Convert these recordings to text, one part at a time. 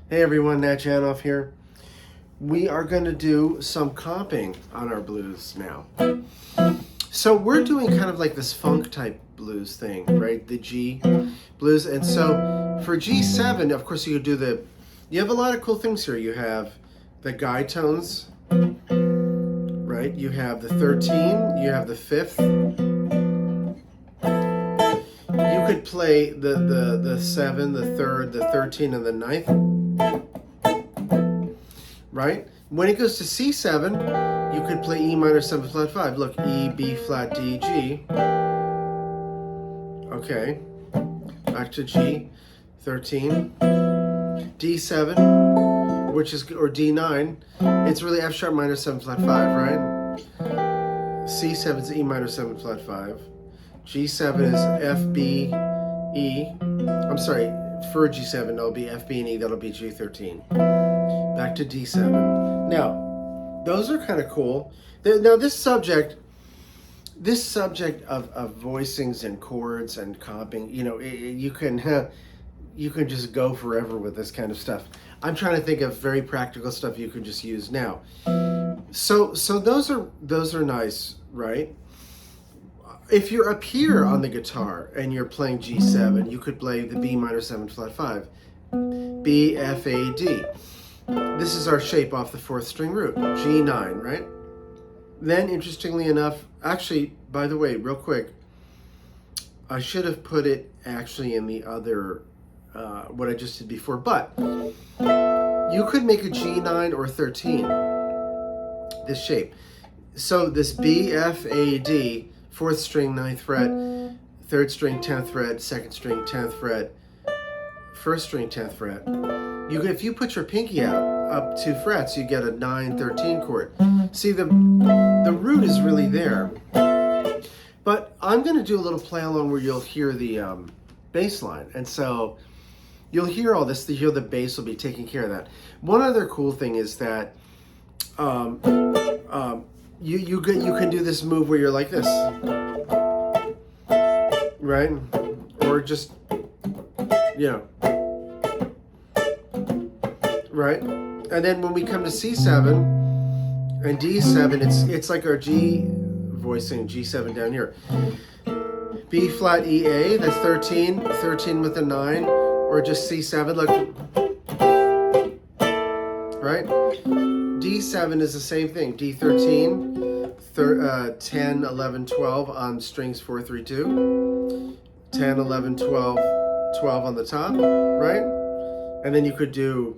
Hey everyone, Nat Janoff here. We are going to do some comping on our blues now. So we're doing kind of like this funk type blues thing, right? The G blues. And so for G7, of course, you have a lot of cool things here. You have the guide tones, right? You have the 13, you have the 5th. You could play the 7, the 3rd, the 13, and the 9th. Right? When it goes to C7, you could play E minor 7 flat 5. Look, E, B flat, D, G. Okay. Back to G. 13. D7, or D9. It's really F sharp minor 7 flat 5, right? C7 is E minor 7 flat 5. G7 is F, B, E. I'm sorry, for G7, it'll be F, B, and E. That'll be G13. Back to D7. Now, those are kind of cool. Now, this subject of voicings and chords and comping, you can just go forever with this kind of stuff. I'm trying to think of very practical stuff you can just use now. So those are nice, right? If you're up here on the guitar and you're playing G7, you could play the B minor 7 flat 5. B, F, A, D. This is our shape off the 4th string root, G9, right? Then, interestingly enough, actually, by the way, real quick, I should have put it actually in the other, what I just did before, but you could make a G9 or 13, this shape. So this B, F, A, D, 4th string, 9th fret, 3rd string, 10th fret, 2nd string, 10th fret, 1st string, 10th fret. If you put your pinky out up 2 frets, you get a 9-13 chord. See, the root is really there. But I'm going to do a little play along where you'll hear the bass line. And so you'll hear all this. You'll hear the bass will be taking care of that. One other cool thing is that you can do this move where you're like this, right? Or just, right? And then when we come to C7 and D7, it's like our G voicing, G7 down here. B flat E A, that's 13 with a 9, or just C7, look, right? D7 is the same thing, D13, 10, 11, 12 on strings 4, 3, 2, 10, 11, 12, 12 on the top, right? And then you could do,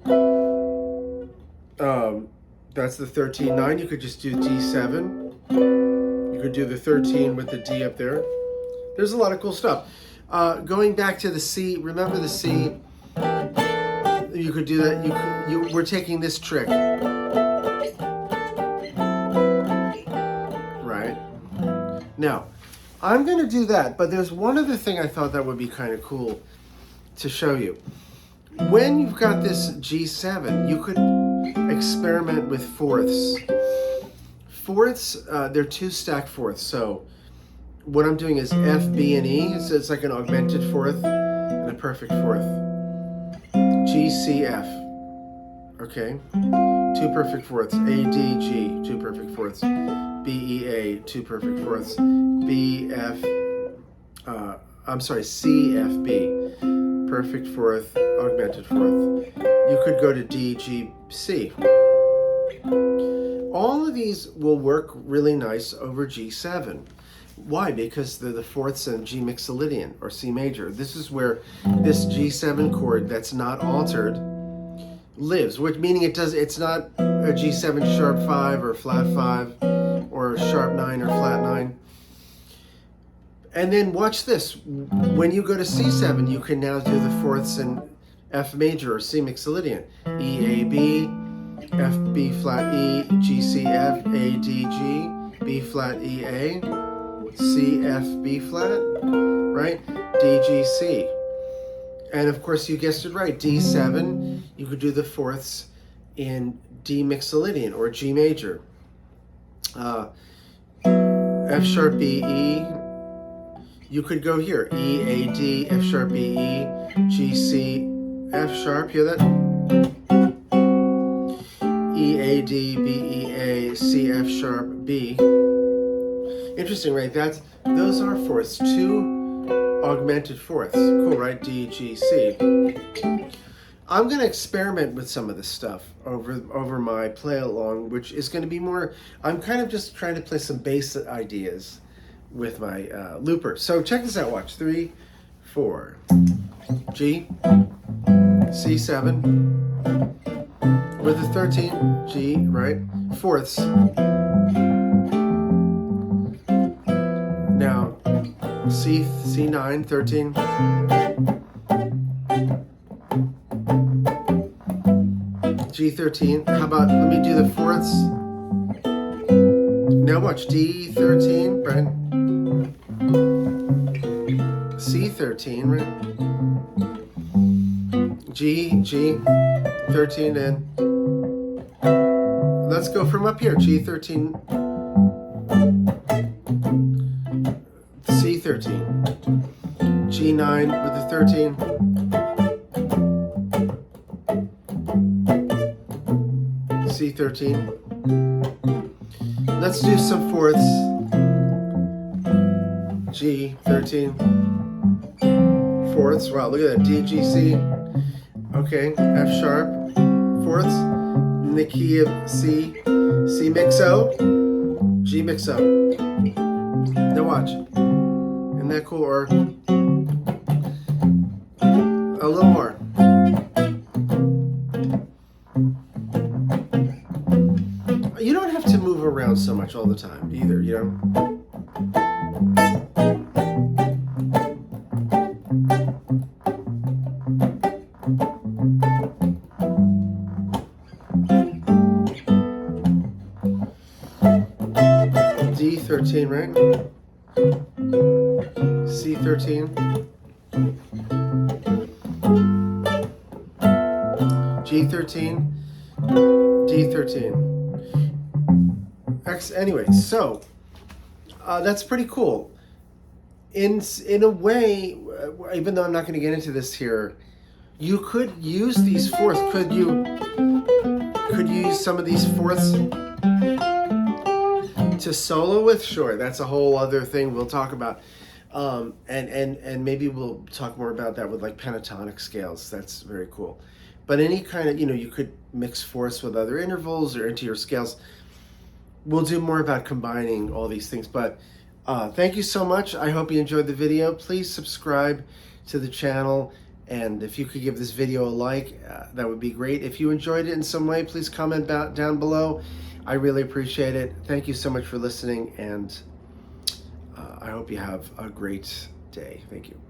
that's the 13, 9, you could just do D7, you could do the 13 with the D up there. There's a lot of cool stuff. Going back to the C, remember the C, you could do that, we're taking this trick. Right? Now, I'm going to do that, but there's one other thing I thought that would be kind of cool to show you. When you've got this G7, you could experiment with fourths. Fourths, they're 2 stacked fourths, so what I'm doing is F, B, and E, so it's like an augmented fourth and a perfect fourth. G, C, F. Okay, 2 perfect fourths. A, D, G, 2 perfect fourths. B, E, A, 2 perfect fourths. B, F, C, F, B, perfect fourth, augmented fourth. You could go to D, G, C. All of these will work really nice over G7. Why? Because they're the fourths in G mixolydian or C major. This is where this G7 chord that's not altered lives, which meaning it's not a G7 sharp 5 or flat 5 or sharp 9 or flat 9. And then watch this. When you go to C7, you can now do the fourths in F major or C mixolydian. E, A, B, F, B flat, E, G, C, F, A, D, G, B flat, E, A, C, F, B flat, right? D, G, C. And of course, you guessed it right, D7, you could do the fourths in D mixolydian or G major. F sharp, B, E, you could go here, E, A, D, F sharp, B, E, G, C, F sharp, hear that? E, A, D, B, E, A, C, F sharp, B. Interesting, right? Those are fourths, 2 augmented fourths. Cool, right? D, G, C. I'm going to experiment with some of this stuff over my play along, which is going to be more. I'm kind of just trying to play some bass ideas with my looper. So check this out. Watch 3, 4, G, C7 with a 13, G, right? Fourths. Now C9, 13. G13. How about, let me do the fourths. Now watch, D13, right? C13, right? G, 13, and let's go from up here. G13, C13, G9 with the 13. C13. Let's do some fourths. G13. Fourths. Wow, look at that. D, G, C. Okay, F sharp. Fourths. In the key of C. C mixo. G mixo. Now watch. Isn't that cool? Or a little more. You don't have to move around so much all the time either, you know? D13, right? C13. G13. D13. Anyway, so that's pretty cool. In a way, even though I'm not going to get into this here, you could use these fourths. Could you use some of these fourths to solo with? Sure, that's a whole other thing we'll talk about. And maybe we'll talk more about that with like pentatonic scales. That's very cool. But any kind of, you could mix fourths with other intervals or into your scales. We'll do more about combining all these things, but thank you so much. I hope you enjoyed the video. Please subscribe to the channel, and if you could give this video a like, that would be great. If you enjoyed it in some way, please comment down below. I really appreciate it. Thank you so much for listening, and I hope you have a great day. Thank you.